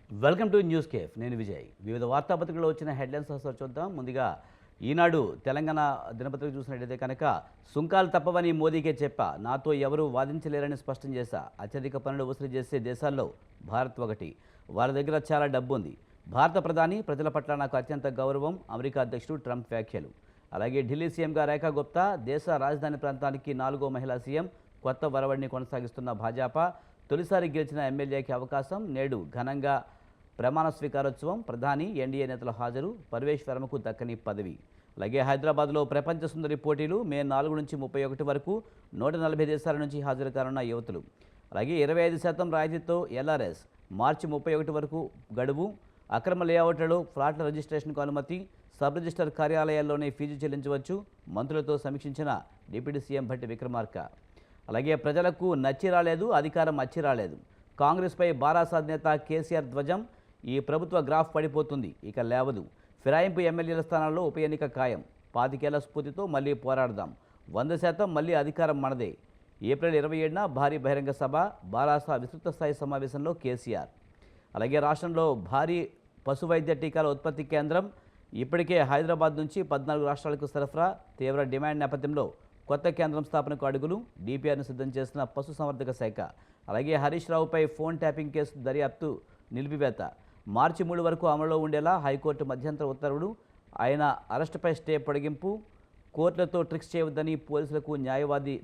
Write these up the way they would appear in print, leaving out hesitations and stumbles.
Welcome to news cafe. నేను విజయ్. వివిధ వార్తాపత్రికల్లో వచ్చిన హెడ్లైన్స్ ఒకసారి చూద్దాం. ముందుగా ఈనాడు తెలంగాణ దినపత్రిక చూసినట్టయితే కనుక సుంకాలు తప్పవని మోదీకే చెప్పా, నాతో ఎవరూ వాదించలేరని స్పష్టం చేశా, అత్యధిక పనులు వసూలు చేసే దేశాల్లో భారత్ ఒకటి, వారి దగ్గర చాలా డబ్బు ఉంది, భారత ప్రధాని ప్రజల పట్ల నాకు అత్యంత గౌరవం, అమెరికా అధ్యక్షుడు ట్రంప్ వ్యాఖ్యలు. అలాగే ఢిల్లీ సీఎంగా రేఖా గుప్తా, దేశ రాజధాని ప్రాంతానికి 4వ మహిళా సీఎం, కొత్త వరవడిని కొనసాగిస్తున్న భాజపా, తొలిసారి గెలిచిన ఎమ్మెల్యేకి అవకాశం, నేడు ఘనంగా ప్రమాణ స్వీకారోత్సవం, ప్రధాని ఎన్డీఏ నేతల హాజరు, పర్వేష్ వర్మకు దక్కని పదవి. అలాగే హైదరాబాద్లో ప్రపంచ సుందరి పోటీలు మే 4 నుంచి 31 వరకు 140 దేశాల నుంచి హాజరు కానున్న యువతులు. అలాగే 25% రాయితీతో ఎల్ఆర్ఎస్ మార్చి 31 వరకు గడువు, అక్రమ లేఅవుట్లలో ఫ్లాట్ల రిజిస్ట్రేషన్కు అనుమతి, సబ్ రిజిస్టర్ కార్యాలయాల్లోనే ఫీజు చెల్లించవచ్చు, మంత్రులతో సమీక్షించిన డిప్యూటీ సీఎం భట్టి విక్రమార్క. అలాగే ప్రజలకు నచ్చి రాలేదు, అధికారం అచ్చి రాలేదు, కాంగ్రెస్పై బారాసాద్ నేత కేసీఆర్ ధ్వజం, ఈ ప్రభుత్వ గ్రాఫ్ పడిపోతుంది, ఇక లేవదు, ఫిరాయింపు ఎమ్మెల్యేల స్థానాల్లో ఉప ఎన్నిక ఖాయం, 25 స్ఫూర్తితో మళ్ళీ పోరాడదాం, 100% మళ్ళీ అధికారం మనదే, ఏప్రిల్ 27న భారీ బహిరంగ సభ, బారాసా విస్తృత స్థాయి సమావేశంలో కేసీఆర్. అలాగే రాష్ట్రంలో భారీ పశు వైద్య టీకాల ఉత్పత్తి కేంద్రం, ఇప్పటికే హైదరాబాద్ నుంచి 14 రాష్ట్రాలకు సరఫరా, తీవ్ర డిమాండ్ నేపథ్యంలో కొత్త కేంద్రం స్థాపనకు అడుగులు, డిపిఆర్ను సిద్ధం చేసిన పశుసంవర్ధక శాఖ. అలాగే హరీష్ రావుపై ఫోన్ ట్యాపింగ్ కేసు దర్యాప్తు నిలిపివేత, మార్చి 3 వరకు అమలులో ఉండేలా హైకోర్టు మధ్యంతర ఉత్తర్వులు, ఆయన అరెస్టుపై స్టే పొడిగింపు, కోర్టులతో ట్రిక్స్ చేయవద్దని పోలీసులకు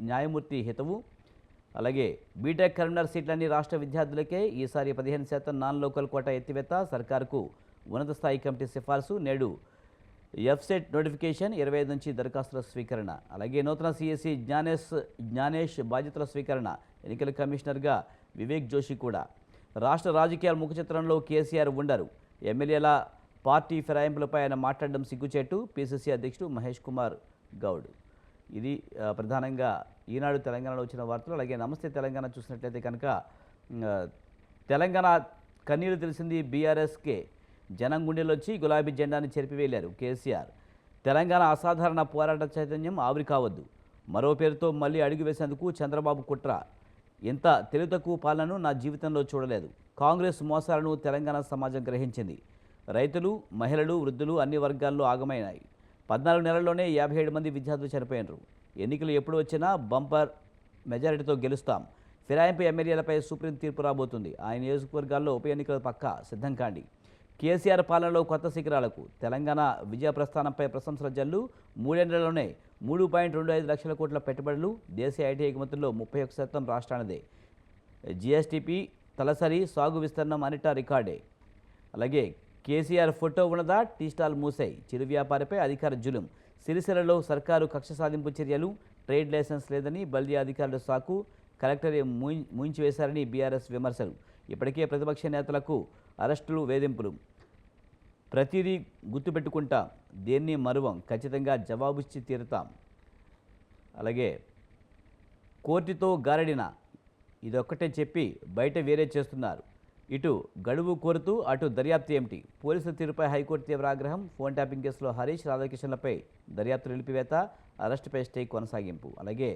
న్యాయమూర్తి హితవు. అలాగే బీటెక్ కరీంనగర్ సీట్లన్నీ రాష్ట్ర విద్యార్థులకే, ఈసారి 15% నాన్ లోకల్ కోటా ఎత్తివేత, సర్కారుకు ఉన్నత స్థాయి కమిటీ సిఫార్సు, నేడు ఎఫ్సెట్ నోటిఫికేషన్, 25 నుంచి దరఖాస్తుల స్వీకరణ. అలాగే నూతన సిఎస్సి జ్ఞానేష్ బాధ్యతల స్వీకరణ, ఎన్నికల కమిషనర్గా వివేక్ జోషి కూడా. రాష్ట్ర రాజకీయాల ముఖచిత్రంలో కేసీఆర్ ఉండరు, ఎమ్మెల్యేల పార్టీ ఫిరాయింపులపై ఆయన మాట్లాడడం సిగ్గుచేటు, పిసిసి అధ్యక్షుడు మహేష్ కుమార్ గౌడ్. ఇది ప్రధానంగా ఈనాడు తెలంగాణలో వచ్చిన వార్తలు. అలాగే నమస్తే తెలంగాణ చూసినట్లయితే కనుక తెలంగాణ కన్నీరు తెలిసింది బీఆర్ఎస్కే, జనం గుండెలొచ్చి గులాబీ జెండాని చెరిపివేశారు కేసీఆర్. తెలంగాణ అసాధారణ పోరాట చైతన్యం ఆవిరి కావద్దు, మరో పేరుతో మళ్ళీ అడుగు వేసేందుకు చంద్రబాబు కుట్ర, ఇంత తెలివి తక్కువ పాలనను నా జీవితంలో చూడలేదు, కాంగ్రెస్ మోసాలను తెలంగాణ సమాజం గ్రహించింది, రైతులు, మహిళలు, వృద్ధులు అన్ని వర్గాల్లో ఆగమైనాయి, 14 నెలల్లోనే 57 మంది విద్యార్థులు చనిపోయినారు, ఎన్నికలు ఎప్పుడు వచ్చినా బంపర్ మెజారిటీతో గెలుస్తాం, ఫిరాయింపు ఎమ్మెల్యేలపై సుప్రీం తీర్పు రాబోతుంది, ఆయన నియోజకవర్గాల్లో ఉప ఎన్నికల పక్క సిద్ధం కాండి, కేసీఆర్ పాలనలో కొత్త శిఖరాలకు, తెలంగాణ విజయ ప్రస్థానంపై ప్రశంసల జల్లు, 3 ఏళ్లలోనే 3.25 లక్షల కోట్ల పెట్టుబడులు, దేశీయ ఐటీ ఎగుమతుల్లో 31% రాష్ట్రానిదే, జీఎస్టీపీ తలసరి సాగు విస్తరణం అన్నిటా రికార్డే. అలాగే కేసీఆర్ ఫోటో ఉన్నదా, టీ స్టాల్ మూసాయి, చిరు వ్యాపారిపై అధికార జులుం, సిరిసిల్లలో సర్కారు కక్ష సాధింపు చర్యలు, ట్రేడ్ లైసెన్స్ లేదని బల్దీ అధికారుల సాకు, కలెక్టర్ మూయించివేశారని బీఆర్ఎస్ విమర్శలు, ఇప్పటికే ప్రతిపక్ష నేతలకు అరెస్టులు, వేధింపులు, ప్రతిదీ గుర్తుపెట్టుకుంటాం, దేన్ని మరువం, ఖచ్చితంగా జవాబుచ్చి తీరుతాం. అలాగే కోర్టుతో గారడిన, ఇదొక్కటే చెప్పి బయట వేరే చేస్తున్నారు, ఇటు గడువు కోరుతూ అటు దర్యాప్తు ఏమిటి, పోలీసుల తీరుపై హైకోర్టు తీవ్ర ఆగ్రహం, ఫోన్ ట్యాపింగ్ కేసులో హరీష్ రాధాకిషన్లపై దర్యాప్తు నిలిపివేత, అరెస్టుపై స్టే కొనసాగింపు. అలాగే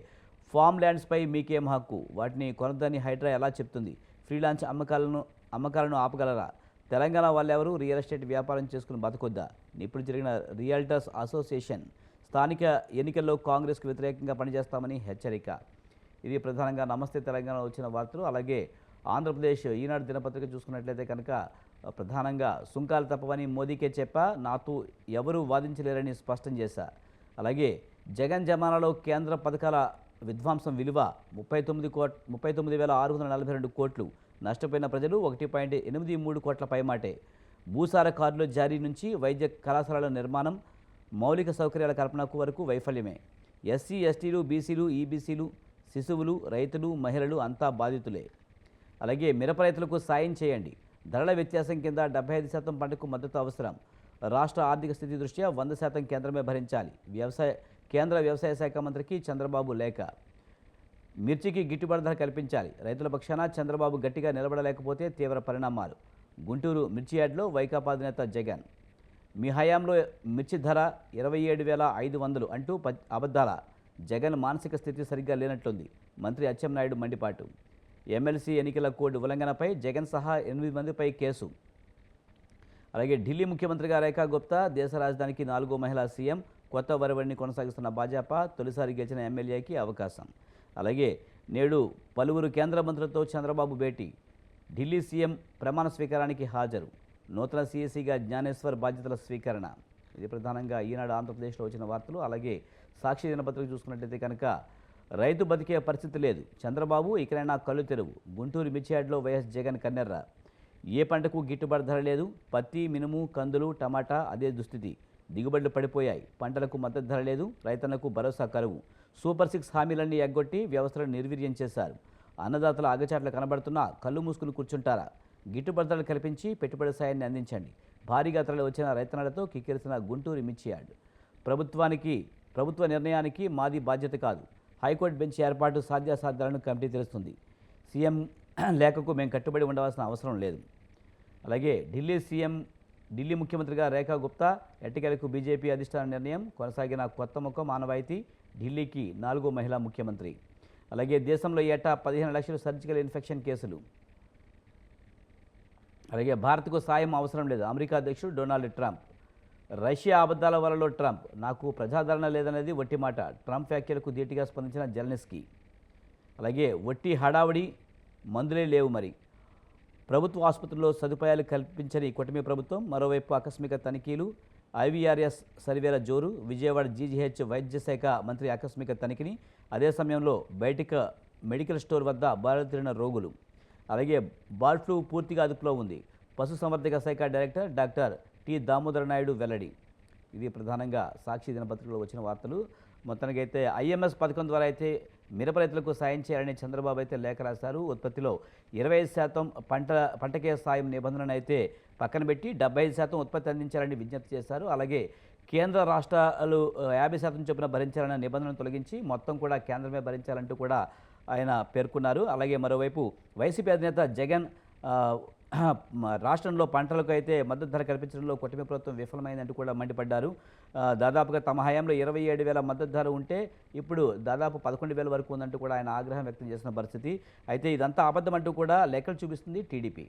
ఫామ్ ల్యాండ్స్పై మీకేం హక్కు, వాటిని కొనద్దని హైడ్రా ఎలా చెప్తుంది, ఫ్రీలాన్స్ అమ్మకాలను ఆపగలరా, తెలంగాణ వాళ్ళెవరూ రియల్ ఎస్టేట్ వ్యాపారం చేసుకుని బతకొద్దా, ఇప్పుడు జరిగిన రియల్టర్స్ అసోసియేషన్, స్థానిక ఎన్నికల్లో కాంగ్రెస్కు వ్యతిరేకంగా పనిచేస్తామని హెచ్చరిక. ఇది ప్రధానంగా నమస్తే తెలంగాణ వచ్చిన వార్తలు. అలాగే ఆంధ్రప్రదేశ్ ఈనాడు దినపత్రిక చూసుకున్నట్లయితే కనుక ప్రధానంగా సుంకాలు తప్పవని మోదీకే చెప్పా, నాతో ఎవరూ వాదించలేరని స్పష్టం చేశా. అలాగే జగన్ జమానాలో కేంద్ర పథకాల విధ్వంసం విలువ 39,642 కోట్లు, నష్టపోయిన ప్రజలు 1.83 కోట్ల పైమాటే, భూసార కార్డుల జారీ నుంచి వైద్య కళాశాలల నిర్మాణం, మౌలిక సౌకర్యాల కల్పనకు వరకు వైఫల్యమే, ఎస్సీ ఎస్టీలు, బీసీలు, ఈబీసీలు, శిశువులు, రైతులు, మహిళలు అంతా బాధితులే. అలాగే మిరప రైతులకు సాయం చేయండి, ధరల వ్యత్యాసం కింద 75% పంటకు మద్దతు అవసరం, రాష్ట్ర ఆర్థిక స్థితి దృష్ట్యా 100% కేంద్రమే భరించాలి, కేంద్ర వ్యవసాయ శాఖ మంత్రికి చంద్రబాబు లేఖ, మిర్చికి గిట్టుబాటు ధర కల్పించాలి, రైతుల పక్షాన చంద్రబాబు గట్టిగా నిలబడలేకపోతే తీవ్ర పరిణామాలు, గుంటూరు మిర్చి యార్డ్లో వైకాపా అధినేత జగన్, మీ హయాంలో మిర్చి ధర 27,500 అంటూ అబద్ధాల, జగన్ మానసిక స్థితి సరిగ్గా లేనట్లుంది, మంత్రి అచ్చెన్నాయుడు మండిపాటు, ఎమ్మెల్సీ ఎన్నికల కోడ్ ఉల్లంఘనపై జగన్ సహా 8 మందిపై కేసు, అలాగే ఢిల్లీ ముఖ్యమంత్రిగా రేఖా గుప్తా, దేశ రాజధానికి 4వ మహిళా సీఎం, కొత్త వరవడిని కొనసాగిస్తున్న భాజపా, తొలిసారి గెలిచిన ఎమ్మెల్యేకి అవకాశం. అలాగే నేడు పలువురు కేంద్ర మంత్రులతో చంద్రబాబు భేటీ, ఢిల్లీ సీఎం ప్రమాణ స్వీకారానికి హాజరు, నూతన సీఎస్సీగా జ్ఞానేశ్వర్ బాధ్యతల స్వీకరణ. ఇది ప్రధానంగా ఈనాడు ఆంధ్రప్రదేశ్లో వచ్చిన వార్తలు. అలాగే సాక్షి దినపత్రిక చూసుకున్నట్లయితే కనుక రైతు బతికే పరిస్థితి లేదు, చంద్రబాబు ఇకనైనా కళ్ళు తెరువు, గుంటూరు మిర్చియాడ్లో వైఎస్ జగన్ కన్నెర్ర. ఏ పంటకు గిట్టుబాటు ధర లేదు, పత్తి, మినుము, కందులు, టమాటా అదే దుస్థితి, దిగుబడులు పడిపోయాయి, పంటలకు మద్దతు ధర లేదు, రైతన్నకు భరోసా కరువు, సూపర్ 6 హామీలన్నీ ఎగ్గొట్టి వ్యవస్థలను నిర్వీర్యం చేశారు, అన్నదాతల ఆగచాట్లు కనబడుతున్నా కళ్ళు మూసుకుని కూర్చుంటారా, గిట్టుబాటు ధరలు కల్పించి పెట్టుబడి సాయాన్ని అందించండి, భారీగా తరలి వచ్చిన రైతన్నలతో కిక్కిరిసిన గుంటూరు మిర్చియార్డ్. ప్రభుత్వ నిర్ణయానికి మాది బాధ్యత కాదు, హైకోర్టు బెంచ్ ఏర్పాటు సాధ్యాసాధ్యాలను కమిటీ తెలుస్తుంది, సీఎం లేఖకు మేము కట్టుబడి ఉండవలసిన అవసరం లేదు. అలాగే ఢిల్లీ ముఖ్యమంత్రిగా రేఖా గుప్తా, ఎట్టకేలకు బీజేపీ అధిష్టాన నిర్ణయం, కొనసాగిన కొత్త ముఖం ఆనవాయితీ, ఢిల్లీకి 4వ మహిళా ముఖ్యమంత్రి. అలాగే దేశంలో ఏటా 15 లక్షల సర్జికల్ ఇన్ఫెక్షన్ కేసులు. అలాగే భారత్కు సాయం అవసరం లేదు, అమెరికా అధ్యక్షుడు డొనాల్డ్ ట్రంప్. రష్యా అబద్ధాల వలలో ట్రంప్, నాకు ప్రజాదరణ లేదనేది వట్టి మాట, ట్రంప్ వ్యాఖ్యలకు ధీటుగా స్పందించిన జెలెన్స్కీ. అలాగే వట్టి హడావుడి, మందులే లేవు మరి, ప్రభుత్వ ఆసుపత్రుల్లో సదుపాయాలు కల్పించని కూటమి ప్రభుత్వం, మరోవైపు ఆకస్మిక తనిఖీలు, ఐవీఆర్ఎస్ సర్వేల జోరు, విజయవాడ జీజీహెచ్ వైద్య శాఖ మంత్రి ఆకస్మిక తనిఖీని, అదే సమయంలో బయటిక మెడికల్ స్టోర్ వద్ద బారుతీరిన రోగులు. అలాగే బర్డ్ ఫ్లూ పూర్తిగా అదుపులో ఉంది, పశుసంవర్ధక శాఖ director doctor T Damodara Naidu వెల్లడి. ఇది ప్రధానంగా సాక్షి దినపత్రికలో వచ్చిన వార్తలు. మొత్తానికైతే ఐఎంఎస్ పథకం ద్వారా అయితే మిరప రైతులకు సాయం చేయాలని చంద్రబాబు అయితే లేఖ రాశారు. ఉత్పత్తిలో 25% పంటకే సాయం నిబంధనను అయితే పక్కన పెట్టి 75% ఉత్పత్తి అందించాలని విజ్ఞప్తి చేశారు. అలాగే కేంద్ర రాష్ట్రాలు 50% చొప్పున భరించాలన్న నిబంధనను తొలగించి మొత్తం కూడా కేంద్రమే భరించాలంటూ కూడా ఆయన పేర్కొన్నారు. అలాగే మరోవైపు వైసీపీ అధినేత జగన్ రాష్ట్రంలో పంటలకు అయితే మద్దతు ధర కల్పించడంలో కూటమి ప్రభుత్వం విఫలమైందంటూ కూడా మండిపడ్డారు. దాదాపుగా తమ హయాంలో 27,000 మద్దతు ధర ఉంటే ఇప్పుడు దాదాపు 11,000 వరకు ఉందంటూ కూడా ఆయన ఆగ్రహం వ్యక్తం చేసిన పరిస్థితి. అయితే ఇదంతా అబద్ధం అంటూ కూడా లెక్కలు చూపిస్తుంది టీడీపీ.